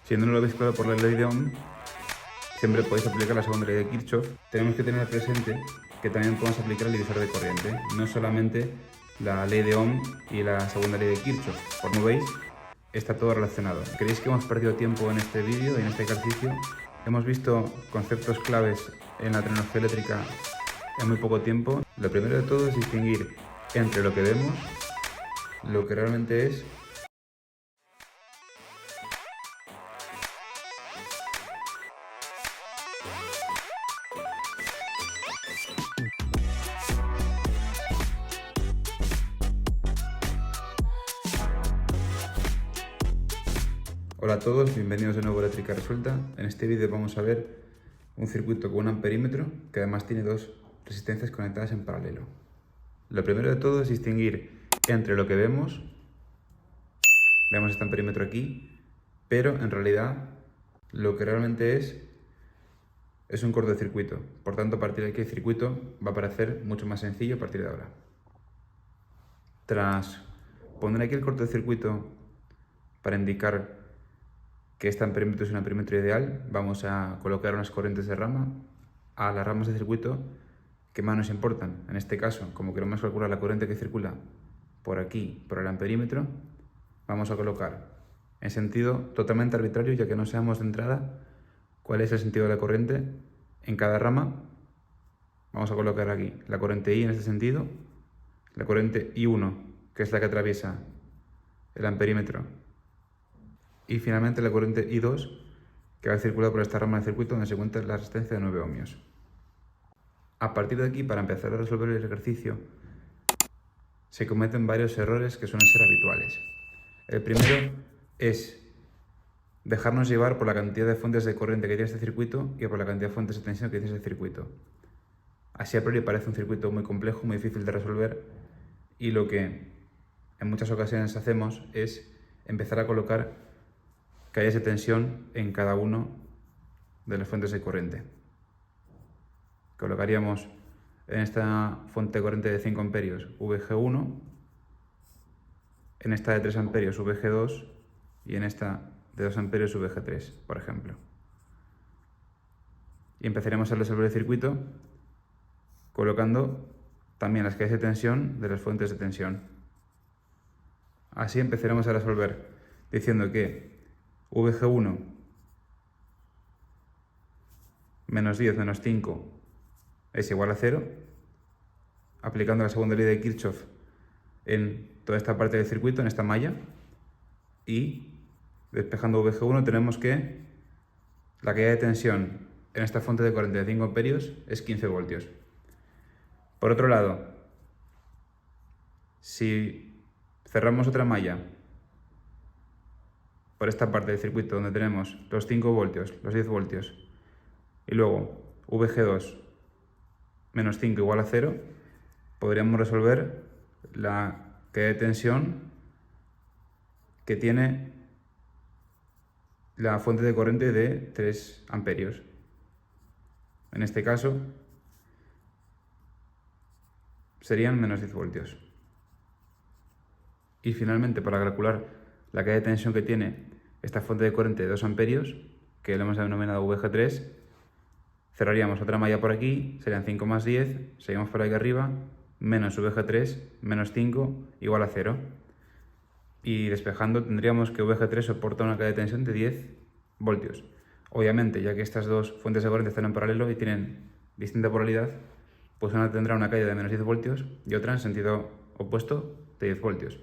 Si no lo veis claro por la ley de Ohm, siempre podéis aplicar la segunda ley de Kirchhoff. Tenemos que tener presente que también podemos aplicar el divisor de corriente, no solamente la ley de Ohm y la segunda ley de Kirchhoff. Como veis, está todo relacionado. ¿Creéis que hemos perdido tiempo en este vídeo y en este ejercicio? Hemos visto conceptos claves en la tecnología eléctrica en muy poco tiempo. Lo primero de todo es distinguir entre lo que vemos, lo que realmente es. Hola a todos, bienvenidos de nuevo a Eléctrica Resuelta. En este vídeo vamos a ver un circuito con un amperímetro que además tiene dos resistencias conectadas en paralelo. Lo primero de todo es distinguir entre lo que vemos este amperímetro aquí, pero en realidad lo que realmente es un cortocircuito. Por tanto, a partir de aquí el circuito va a parecer mucho más sencillo a partir de ahora. Tras poner aquí el cortocircuito para indicar que este amperímetro es un amperímetro ideal, vamos a colocar unas corrientes de rama a las ramas de circuito que más nos importan. En este caso, como queremos calcular la corriente que circula por aquí, por el amperímetro, vamos a colocar en sentido totalmente arbitrario, ya que no sabemos de entrada cuál es el sentido de la corriente en cada rama. Vamos a colocar aquí la corriente I en este sentido, la corriente I1, que es la que atraviesa el amperímetro, y finalmente la corriente I2, que va a circular por esta rama del circuito donde se encuentra la resistencia de 9 ohmios. A partir de aquí, para empezar a resolver el ejercicio, se cometen varios errores que suelen ser habituales. El primero es dejarnos llevar por la cantidad de fuentes de corriente que tiene este circuito y por la cantidad de fuentes de tensión que tiene este circuito. Así a priori parece un circuito muy complejo, muy difícil de resolver, y lo que en muchas ocasiones hacemos es empezar a colocar calles de tensión en cada uno de las fuentes de corriente. Colocaríamos en esta fuente de corriente de 5 amperios VG1, en esta de 3 amperios VG2 y en esta de 2 amperios VG3, por ejemplo. Y empezaríamos a resolver el circuito colocando también las calles de tensión de las fuentes de tensión. Así empezaremos a resolver diciendo que VG1 menos 10 menos 5 es igual a 0, aplicando la segunda ley de Kirchhoff en toda esta parte del circuito, en esta malla, y despejando VG1 tenemos que la caída de tensión en esta fuente de corriente de 5 amperios es 15 voltios. Por otro lado, si cerramos otra malla por esta parte del circuito donde tenemos los 5 voltios, los 10 voltios, y luego VG2 menos 5 igual a 0, podríamos resolver la caída de tensión que tiene la fuente de corriente de 3 amperios. En este caso serían menos 10 voltios. Y finalmente, para calcular la caída de tensión que tiene esta fuente de corriente de 2 amperios, que lo hemos denominado VG3, cerraríamos otra malla por aquí, serían 5 más 10, seguimos por aquí arriba, menos VG3 menos 5 igual a 0. Y despejando tendríamos que VG3 soporta una caída de tensión de 10 voltios. Obviamente, ya que estas dos fuentes de corriente están en paralelo y tienen distinta polaridad, pues una tendrá una caída de menos 10 voltios y otra en sentido opuesto de 10 voltios.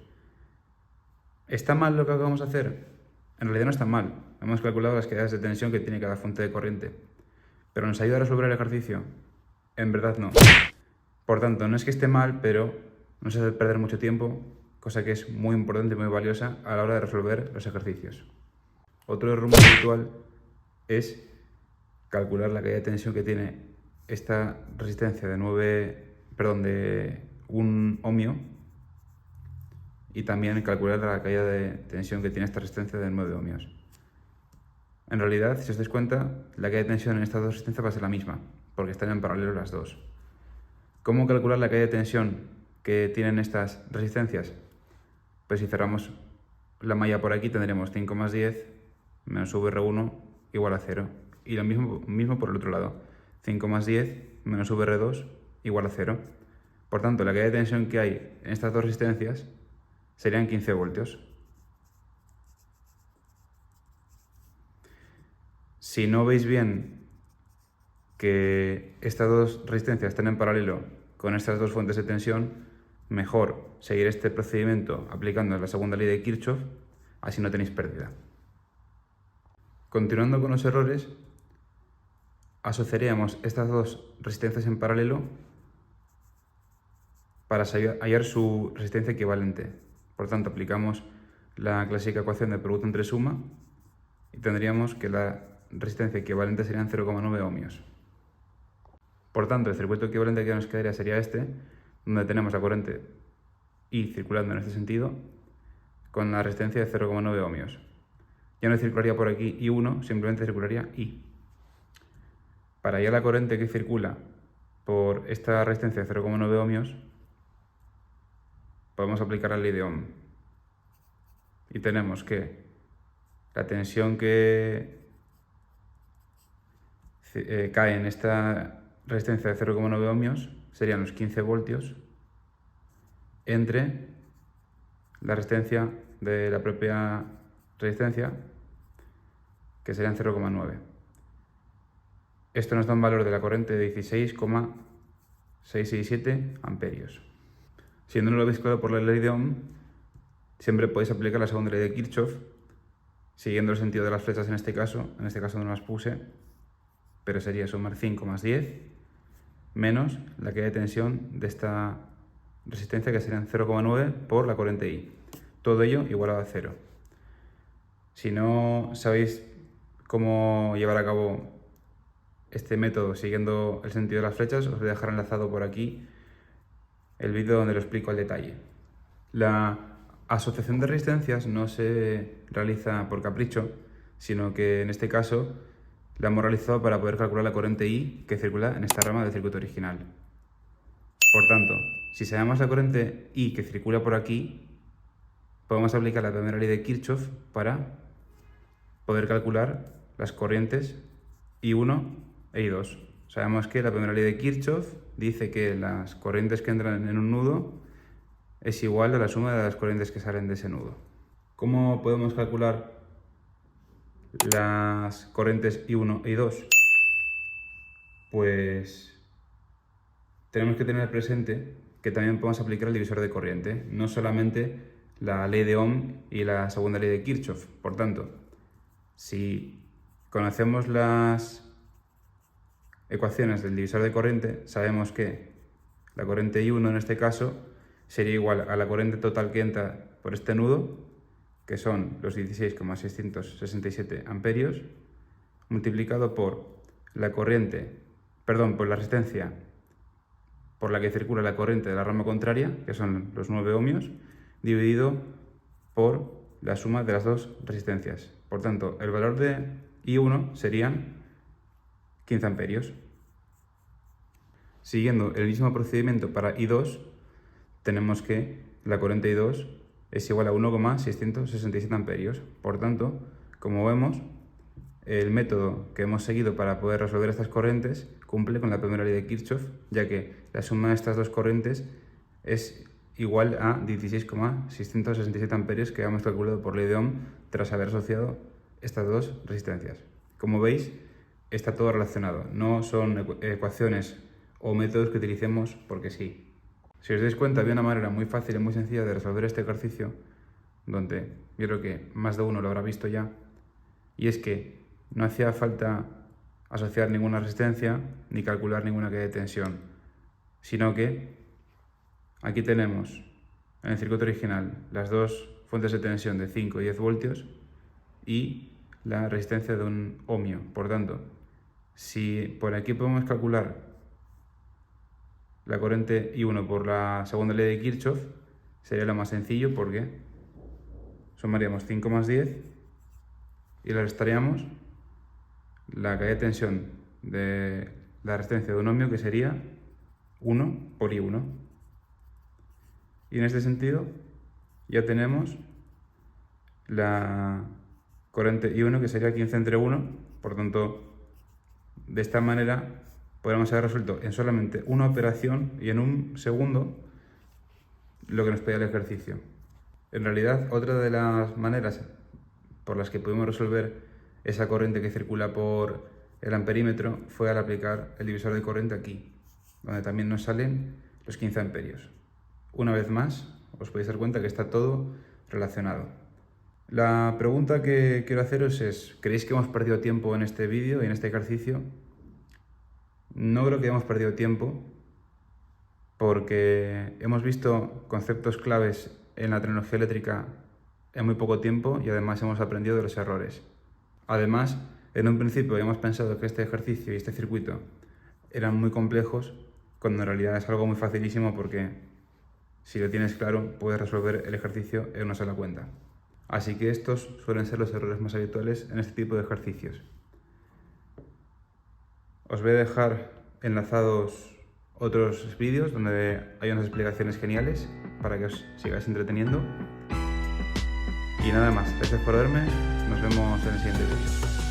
¿Está mal lo que acabamos de hacer? En realidad no está mal. Hemos calculado las caídas de tensión que tiene cada fuente de corriente. ¿Pero nos ayuda a resolver el ejercicio? En verdad no. Por tanto, no es que esté mal, pero nos hace perder mucho tiempo, cosa que es muy importante y muy valiosa a la hora de resolver los ejercicios. Otro error muy habitual es calcular la caída de tensión que tiene esta resistencia de 1 ohmio, y también calcular la caída de tensión que tiene esta resistencia de 9 ohmios. En realidad, si os dais cuenta, la caída de tensión en estas dos resistencias va a ser la misma, porque están en paralelo las dos. ¿Cómo calcular la caída de tensión que tienen estas resistencias? Pues si cerramos la malla por aquí tendremos 5 más 10 menos VR1 igual a 0. Y lo mismo por el otro lado. 5 más 10 menos VR2 igual a 0. Por tanto, la caída de tensión que hay en estas dos resistencias serían 15 voltios. Si no veis bien que estas dos resistencias están en paralelo con estas dos fuentes de tensión, mejor seguir este procedimiento aplicando la segunda ley de Kirchhoff, así no tenéis pérdida. Continuando con los errores, asociaríamos estas dos resistencias en paralelo para hallar su resistencia equivalente. Por tanto, aplicamos la clásica ecuación de producto entre suma y tendríamos que la resistencia equivalente serían 0,9 ohmios. Por tanto, el circuito equivalente que nos quedaría sería este, donde tenemos la corriente I circulando en este sentido con la resistencia de 0,9 ohmios. Ya no circularía por aquí I1, simplemente circularía I. Para hallar la corriente que circula por esta resistencia de 0,9 ohmios, podemos aplicar la ley de Ohm. Y tenemos que la tensión que cae en esta resistencia de 0,9 ohmios serían los 15 voltios entre la resistencia de la propia resistencia, que serían 0,9. Esto nos da un valor de la corriente de 16,667 amperios. Si no lo habéis claro por la ley de Ohm, siempre podéis aplicar la segunda ley de Kirchhoff, siguiendo el sentido de las flechas en este caso no las puse, pero sería sumar 5 más 10 menos la caída de tensión de esta resistencia, que serían 0,9 por la corriente I. Todo ello igualado a 0. Si no sabéis cómo llevar a cabo este método siguiendo el sentido de las flechas, os voy a dejar enlazado por aquí el vídeo donde lo explico al detalle. La asociación de resistencias no se realiza por capricho, sino que en este caso la hemos realizado para poder calcular la corriente I que circula en esta rama del circuito original. Por tanto, si sabemos la corriente I que circula por aquí, podemos aplicar la primera ley de Kirchhoff para poder calcular las corrientes I1 e I2. Sabemos que la primera ley de Kirchhoff dice que las corrientes que entran en un nudo es igual a la suma de las corrientes que salen de ese nudo. ¿Cómo podemos calcular las corrientes I1 e I2? Pues tenemos que tener presente que también podemos aplicar el divisor de corriente, no solamente la ley de Ohm y la segunda ley de Kirchhoff. Por tanto, si conocemos las ecuaciones del divisor de corriente, sabemos que la corriente I1 en este caso sería igual a la corriente total que entra por este nudo, que son los 16,667 amperios, multiplicado por la por la resistencia por la que circula la corriente de la rama contraria, que son los 9 ohmios, dividido por la suma de las dos resistencias. Por tanto, el valor de I1 serían 15 amperios. Siguiendo el mismo procedimiento para I2, tenemos que la corriente I2 es igual a 1,667 amperios. Por tanto, como vemos, el método que hemos seguido para poder resolver estas corrientes cumple con la primera ley de Kirchhoff, ya que la suma de estas dos corrientes es igual a 16,667 amperios que hemos calculado por ley de Ohm tras haber asociado estas dos resistencias. Como veis, está todo relacionado, no son ecuaciones o métodos que utilicemos porque sí. Si os dais cuenta, había una manera muy fácil y muy sencilla de resolver este ejercicio, donde yo creo que más de uno lo habrá visto ya, y es que no hacía falta asociar ninguna resistencia ni calcular ninguna caída de tensión, sino que aquí tenemos en el circuito original las dos fuentes de tensión de 5 y 10 voltios y la resistencia de un ohmio. Por tanto, si por aquí podemos calcular la corriente I1 por la segunda ley de Kirchhoff, sería lo más sencillo porque sumaríamos 5 más 10 y le restaríamos la caída de tensión de la resistencia de un ohmio, que sería 1 por I1. Y en este sentido ya tenemos la corriente I1, que sería 15 entre 1. Por tanto, de esta manera podremos haber resuelto en solamente una operación y en un segundo lo que nos pedía el ejercicio. En realidad, otra de las maneras por las que pudimos resolver esa corriente que circula por el amperímetro fue al aplicar el divisor de corriente aquí, donde también nos salen los 15 amperios. Una vez más, os podéis dar cuenta que está todo relacionado. La pregunta que quiero haceros es, ¿creéis que hemos perdido tiempo en este vídeo y en este ejercicio? No creo que hayamos perdido tiempo, porque hemos visto conceptos claves en la tecnología eléctrica en muy poco tiempo y además hemos aprendido de los errores. Además, en un principio habíamos pensado que este ejercicio y este circuito eran muy complejos, cuando en realidad es algo muy facilísimo, porque si lo tienes claro puedes resolver el ejercicio en una sola cuenta. Así que estos suelen ser los errores más habituales en este tipo de ejercicios. Os voy a dejar enlazados otros vídeos donde hay unas explicaciones geniales para que os sigáis entreteniendo. Y nada más, gracias por verme, nos vemos en el siguiente vídeo.